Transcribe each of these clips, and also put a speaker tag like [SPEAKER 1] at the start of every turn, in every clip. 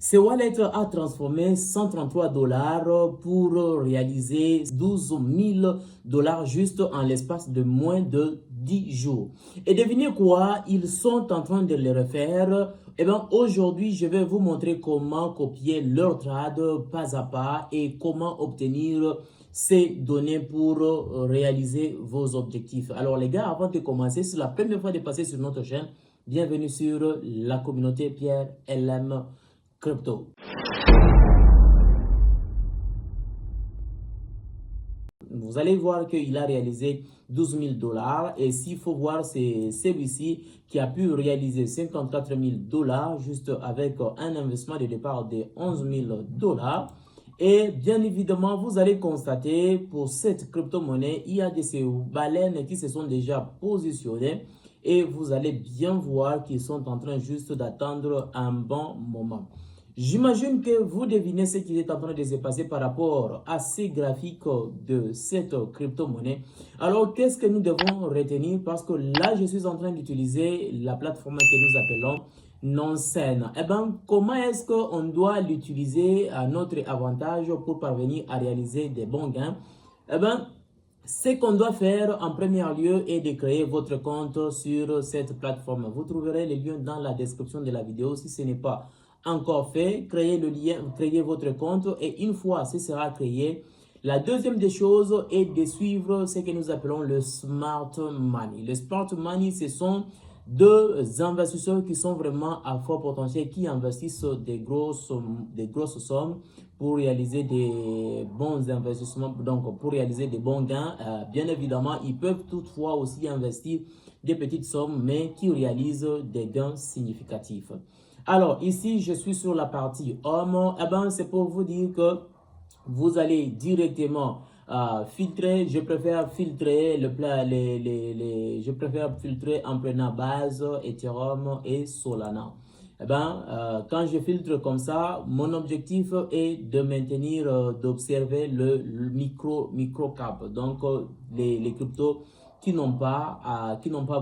[SPEAKER 1] Ce wallet a transformé 133 dollars pour réaliser 12 000 dollars juste en l'espace de moins de 10 jours. Et devinez quoi? Ils sont en train de le refaire. Eh bien, aujourd'hui, je vais vous montrer comment copier leur trade pas à pas et comment obtenir ces données pour réaliser vos objectifs. Alors les gars, avant de commencer, c'est la première fois de passer sur notre chaîne. Bienvenue sur la communauté Pierre LM Crypto. Vous allez voir qu'il a réalisé 12 000 dollars et s'il faut voir, c'est celui-ci qui a pu réaliser 54 000 dollars juste avec un investissement de départ de 11 000 dollars. Et bien évidemment, vous allez constater pour cette crypto-monnaie, il y a de ces baleines qui se sont déjà positionnées et vous allez bien voir qu'ils sont en train juste d'attendre un bon moment. J'imagine que vous devinez ce qui est en train de se passer par rapport à ces graphiques de cette crypto-monnaie. Alors, qu'est-ce que nous devons retenir? Parce que là, je suis en train d'utiliser la plateforme que nous appelons Nonsen. Eh bien, comment est-ce qu'on doit l'utiliser à notre avantage pour parvenir à réaliser des bons gains? Eh bien, ce qu'on doit faire en premier lieu est de créer votre compte sur cette plateforme. Vous trouverez le lien dans la description de la vidéo si ce n'est pas encore fait. Créez le lien, créez votre compte et une fois ce sera créé, la deuxième des choses est de suivre ce que nous appelons le Smart Money. Le Smart Money, ce sont deux investisseurs qui sont vraiment à fort potentiel, qui investissent des grosses sommes pour réaliser des bons investissements, donc pour réaliser des bons gains. Bien évidemment, ils peuvent toutefois aussi investir des petites sommes, mais qui réalisent des gains significatifs. Alors, ici, je suis sur la partie homme. Eh ben, c'est pour vous dire que vous allez directement filtrer. Je préfère filtrer je préfère filtrer en prenant base, Ethereum et Solana. Eh ben, quand je filtre comme ça, mon objectif est de maintenir, d'observer le micro cap. Donc, les cryptos qui n'ont pas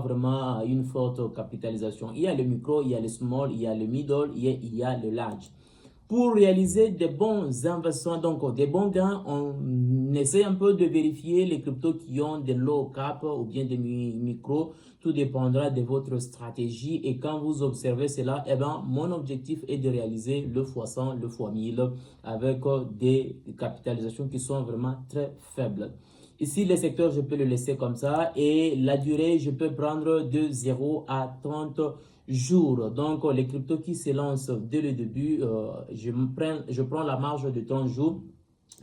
[SPEAKER 1] vraiment une forte capitalisation. Il y a le micro, il y a le small, il y a le middle, il y a le large. Pour réaliser des bons investissements, donc des bons gains, on essaie un peu de vérifier les cryptos qui ont des low cap ou bien des micro. Tout dépendra de votre stratégie. Et quand vous observez cela, eh ben, mon objectif est de réaliser le x100, le x1000 avec des capitalisations qui sont vraiment très faibles. Ici, le secteur, je peux le laisser comme ça. Et la durée, je peux prendre de 0 à 30 jours. Donc, les cryptos qui se lancent dès le début, je prends la marge de 30 jours.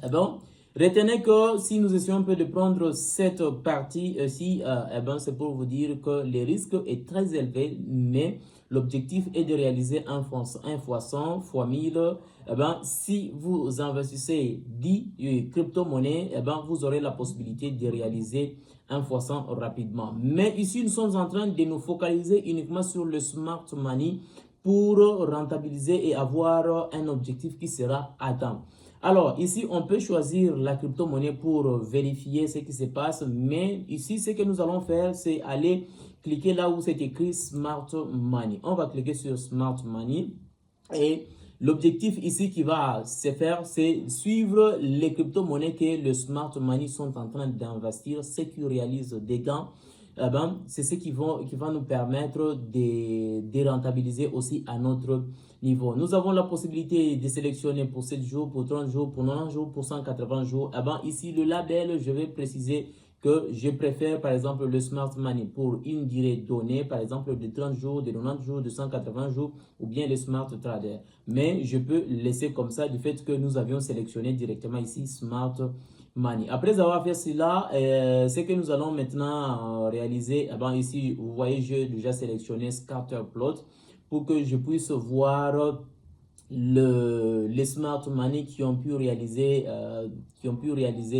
[SPEAKER 1] Eh ben, retenez que si nous essayons un peu de prendre cette partie-ci, eh ben, c'est pour vous dire que le risque est très élevé, mais l'objectif est de réaliser un fois 100, fois 1000. Eh ben, si vous investissez 10 crypto-monnaies, eh ben, vous aurez la possibilité de réaliser un fois 100 rapidement. Mais ici, nous sommes en train de nous focaliser uniquement sur le smart money pour rentabiliser et avoir un objectif qui sera atteint. Alors, ici, on peut choisir la crypto-monnaie pour vérifier ce qui se passe. Mais ici, ce que nous allons faire, c'est aller cliquer là où c'est écrit Smart Money. On va cliquer sur Smart Money. Et l'objectif ici qui va se faire, c'est suivre les crypto-monnaies que le Smart Money sont en train d'investir, ceux qui réalisent des gains. Eh ben, c'est ce qui va nous permettre de rentabiliser aussi à notre niveau. Nous avons la possibilité de sélectionner pour 7 jours, pour 30 jours, pour 90 jours, pour 180 jours. Eh ben, ici, le label, je vais préciser que je préfère par exemple le Smart Money pour une durée donnée, par exemple de 30 jours, de 90 jours, de 180 jours ou bien le Smart Trader. Mais je peux laisser comme ça du fait que nous avions sélectionné directement ici Smart Money. Après avoir fait cela, ce que nous allons maintenant réaliser, eh ben ici vous voyez j'ai déjà sélectionné Scatter Plot pour que je puisse voir les Smart Money qui ont pu réaliser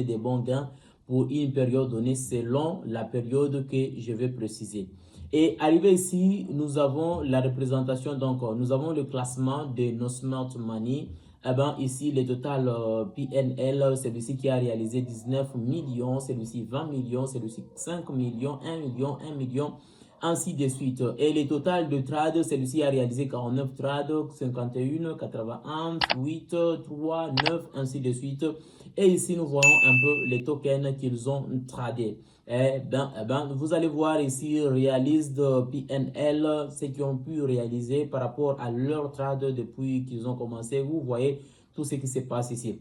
[SPEAKER 1] des bons gains pour une période donnée selon la période que je vais préciser. Et arrivé ici, nous avons la représentation, donc nous avons le classement de nos Smart Money. Eh ben, ici, le total PNL, celui-ci qui a réalisé 19 millions, celui-ci 20 millions, celui-ci 5 millions, 1 million, 1 million, ainsi de suite. Et le total de trades, celui-ci a réalisé 49 trades, 51, 81, 8, 3, 9, ainsi de suite. Et ici, nous voyons un peu les tokens qu'ils ont tradés. Vous allez voir ici, réalise de PNL, ce qu'ils ont pu réaliser par rapport à leur trade depuis qu'ils ont commencé. Vous voyez tout ce qui se passe ici.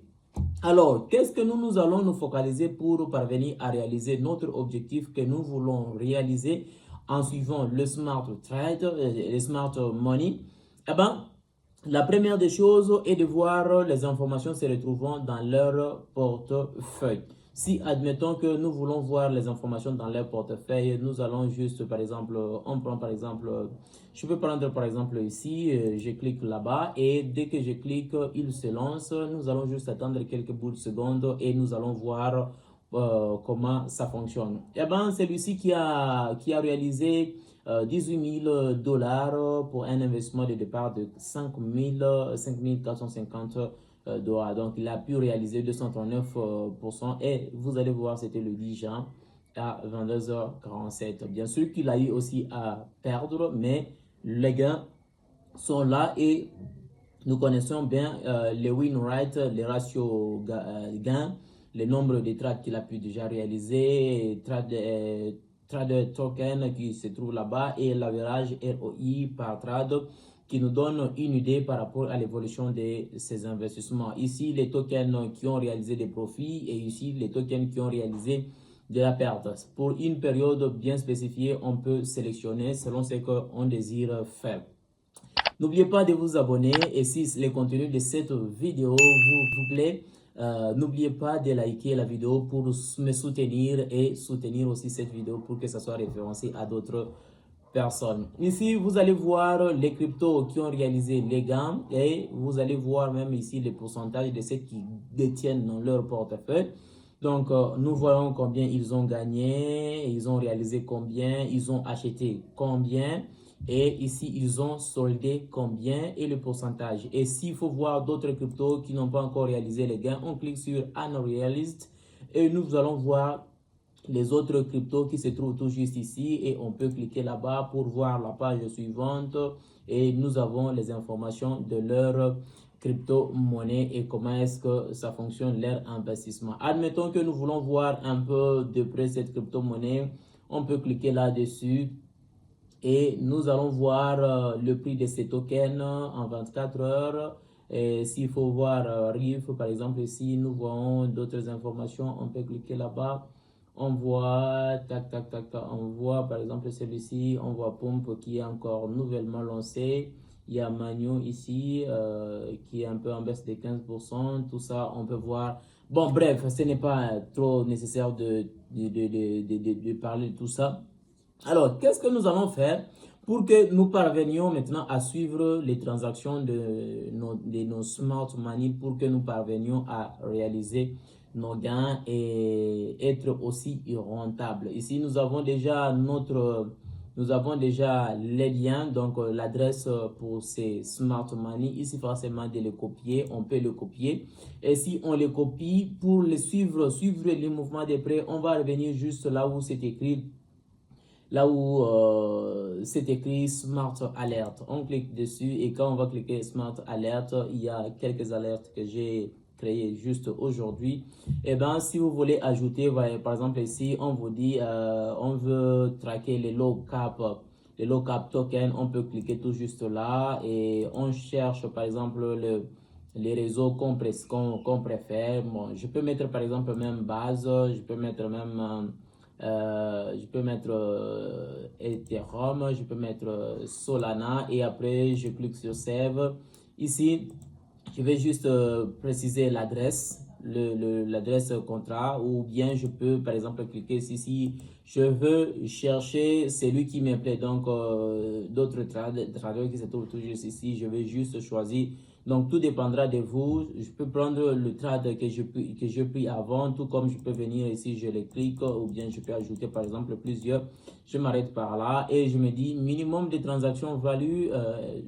[SPEAKER 1] Alors, qu'est-ce que nous allons nous focaliser pour parvenir à réaliser notre objectif que nous voulons réaliser en suivant le smart trade, le smart money? Eh bien, la première des choses est de voir les informations se retrouvant dans leur portefeuille. Si, admettons que nous voulons voir les informations dans leur portefeuille, nous allons juste, par exemple, on prend par exemple, je peux prendre par exemple ici, je clique là-bas et dès que je clique, il se lance. Nous allons juste attendre quelques bouts de secondes et nous allons voir comment ça fonctionne. Eh bien, celui-ci qui a réalisé 18 000 dollars pour un investissement de départ de 5 450 dollars. Donc, il a pu réaliser 239% et vous allez voir, c'était le 10 juin à 22h47. Bien sûr qu'il a eu aussi à perdre, mais les gains sont là et nous connaissons bien les win rate, les ratios gains, le nombre de trades qu'il a pu déjà réaliser, trade token qui se trouve là-bas et l'average ROI par trade qui nous donne une idée par rapport à l'évolution de ces investissements. Ici, les tokens qui ont réalisé des profits et ici, les tokens qui ont réalisé de la perte. Pour une période bien spécifiée, on peut sélectionner selon ce qu'on désire faire. N'oubliez pas de vous abonner et si le contenu de cette vidéo vous plaît, n'oubliez pas de liker la vidéo pour me soutenir et soutenir aussi cette vidéo pour que ça soit référencé à d'autres personnes. Ici, vous allez voir les cryptos qui ont réalisé les gains et vous allez voir même ici les pourcentages de ceux qui détiennent dans leur portefeuille. Donc, nous voyons combien ils ont gagné, ils ont réalisé combien, ils ont acheté combien. Et ici, ils ont soldé combien et le pourcentage. Et s'il faut voir d'autres cryptos qui n'ont pas encore réalisé les gains, on clique sur Unrealized et nous allons voir les autres cryptos qui se trouvent tout juste ici et on peut cliquer là-bas pour voir la page suivante et nous avons les informations de leur crypto-monnaie et comment est-ce que ça fonctionne leur investissement. Admettons que nous voulons voir un peu de près cette crypto-monnaie, on peut cliquer là-dessus. Et nous allons voir le prix de ces tokens en 24 heures. Et s'il faut voir RIF, par exemple, ici, nous voyons d'autres informations. On peut cliquer là-bas. On voit, on voit par exemple celui-ci. On voit Pump qui est encore nouvellement lancé. Il y a Manu ici qui est un peu en baisse de 15%. Tout ça, on peut voir. Bon, bref, ce n'est pas trop nécessaire de parler de tout ça. Alors, qu'est-ce que nous allons faire pour que nous parvenions maintenant à suivre les transactions de nos smart money pour que nous parvenions à réaliser nos gains et être aussi rentables. Ici, nous avons déjà les liens, donc l'adresse pour ces smart money. Ici, forcément de le copier, on peut le copier. Et si on le copie, pour les suivre les mouvements des prêts, on va revenir juste là où c'est écrit. Là où c'est écrit Smart Alert. On clique dessus et quand on va cliquer Smart Alert, il y a quelques alertes que j'ai créées juste aujourd'hui. Et bien, si vous voulez ajouter, par exemple ici, on vous dit, on veut traquer les low cap token, on peut cliquer tout juste là et on cherche par exemple les réseaux qu'on préfère. Bon, je peux mettre par exemple même base, je peux mettre même Ethereum, je peux mettre Solana et après je clique sur Save. Ici, je vais juste préciser l'adresse, l'adresse contrat ou bien je peux par exemple cliquer ici si je veux chercher celui qui me plaît. Donc, d'autres traders qui se trouvent toujours ici, je vais juste choisir. Donc, tout dépendra de vous. Je peux prendre le trade que je pris avant, tout comme je peux venir ici, je le clique ou bien je peux ajouter par exemple plusieurs. Je m'arrête par là et je me dis minimum de transactions value.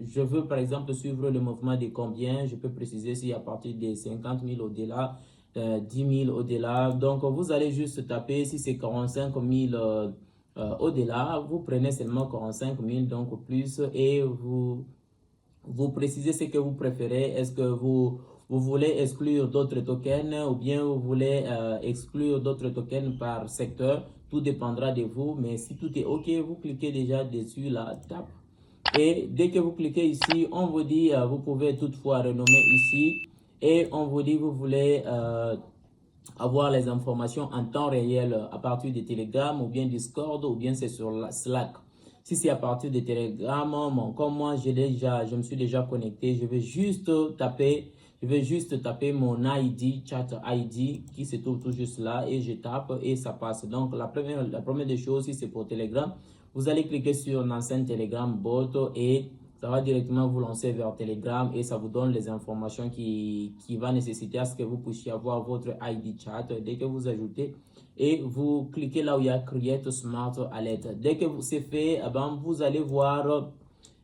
[SPEAKER 1] Je veux par exemple suivre le mouvement de combien. Je peux préciser si à partir de 50 000 au-delà, 10 000 au-delà. Donc, vous allez juste taper si c'est 45 000 au-delà, vous prenez seulement 45 000, donc plus, et vous précisez ce que vous préférez. Est-ce que vous voulez exclure d'autres tokens ou bien vous voulez exclure d'autres tokens par secteur? Tout dépendra de vous, mais si tout est OK, vous cliquez déjà dessus, la tape. Et dès que vous cliquez ici, on vous dit, vous pouvez toutefois renommer ici, et on vous dit, vous voulez avoir les informations en temps réel à partir de Telegram ou bien Discord ou bien c'est sur la Slack. Si c'est à partir de Telegram, comme moi je me suis déjà connecté, je vais juste taper mon ID, chat ID qui se trouve tout juste là et je tape et ça passe. Donc la première des choses, si c'est pour Telegram, vous allez cliquer sur une ancienne Telegram bot et ça va directement vous lancer vers Telegram et ça vous donne les informations qui va nécessiter à ce que vous puissiez avoir votre ID chat dès que vous ajoutez et vous cliquez là où il y a Create Smart Alert. Dès que c'est fait, vous allez voir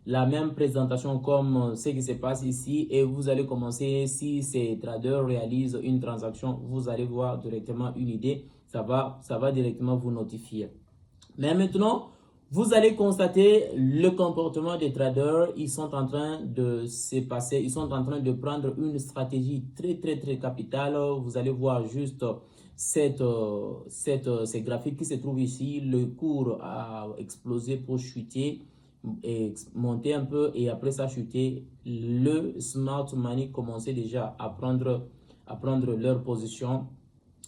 [SPEAKER 1] la même présentation comme ce qui se passe ici et vous allez commencer, si ces traders réalisent une transaction, vous allez voir directement une idée, ça va directement vous notifier. Mais maintenant, vous allez constater le comportement des traders. Ils sont en train de se passer, ils sont en train de prendre une stratégie très capitale. Vous allez voir juste ces graphiques qui se trouvent ici. Le cours a explosé pour chuter et monter un peu et après ça chuter. Le smart money commençait déjà à prendre leur position.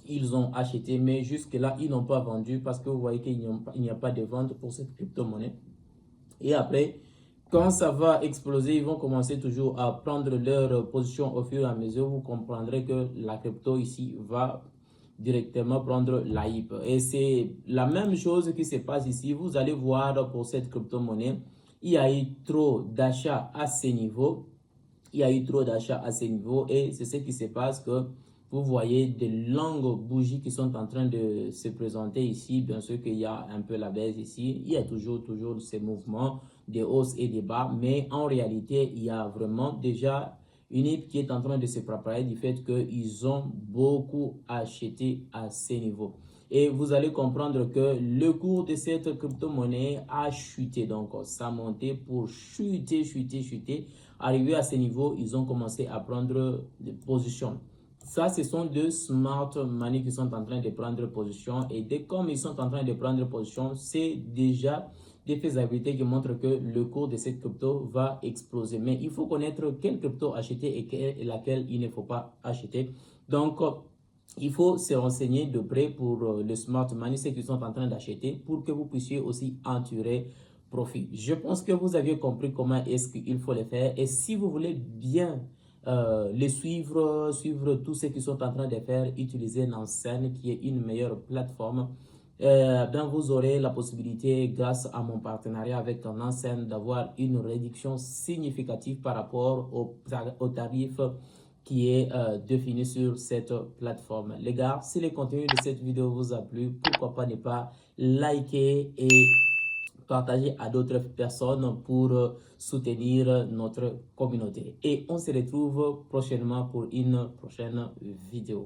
[SPEAKER 1] Ils ont acheté, mais jusque-là, ils n'ont pas vendu parce que vous voyez qu'il n'y a pas de vente pour cette crypto-monnaie. Et après, quand ça va exploser, ils vont commencer toujours à prendre leur position au fur et à mesure. Vous comprendrez que la crypto ici va directement prendre la hype. Et c'est la même chose qui se passe ici. Vous allez voir pour cette crypto-monnaie, il y a eu trop d'achats à ce niveau. Il y a eu trop d'achats à ce niveau et c'est ce qui se passe que vous voyez des longues bougies qui sont en train de se présenter ici. Bien sûr qu'il y a un peu la baisse ici. Il y a toujours ces mouvements de hausse et de bas. Mais en réalité, il y a vraiment déjà une hype qui est en train de se préparer du fait qu'ils ont beaucoup acheté à ces niveaux. Et vous allez comprendre que le cours de cette crypto-monnaie a chuté. Donc, ça a monté pour chuter. Arrivé à ce niveau, ils ont commencé à prendre des positions. Ça, ce sont deux smart money qui sont en train de prendre position. Et dès comme ils sont en train de prendre position, c'est déjà des faisabilités qui montrent que le cours de cette crypto va exploser. Mais il faut connaître quelle crypto acheter et laquelle il ne faut pas acheter. Donc, il faut se renseigner de près pour le smart money, ceux qui sont en train d'acheter, pour que vous puissiez aussi en tirer profit. Je pense que vous aviez compris comment est-ce qu'il faut le faire. Et si vous voulez bien les suivre tous ceux qui sont en train de faire, utiliser Nansen qui est une meilleure plateforme. Vous aurez la possibilité, grâce à mon partenariat avec Nansen, d'avoir une réduction significative par rapport au tarif qui est défini sur cette plateforme. Les gars, si le contenu de cette vidéo vous a plu, pourquoi pas ne pas liker et partager à d'autres personnes pour soutenir notre communauté. Et on se retrouve prochainement pour une prochaine vidéo.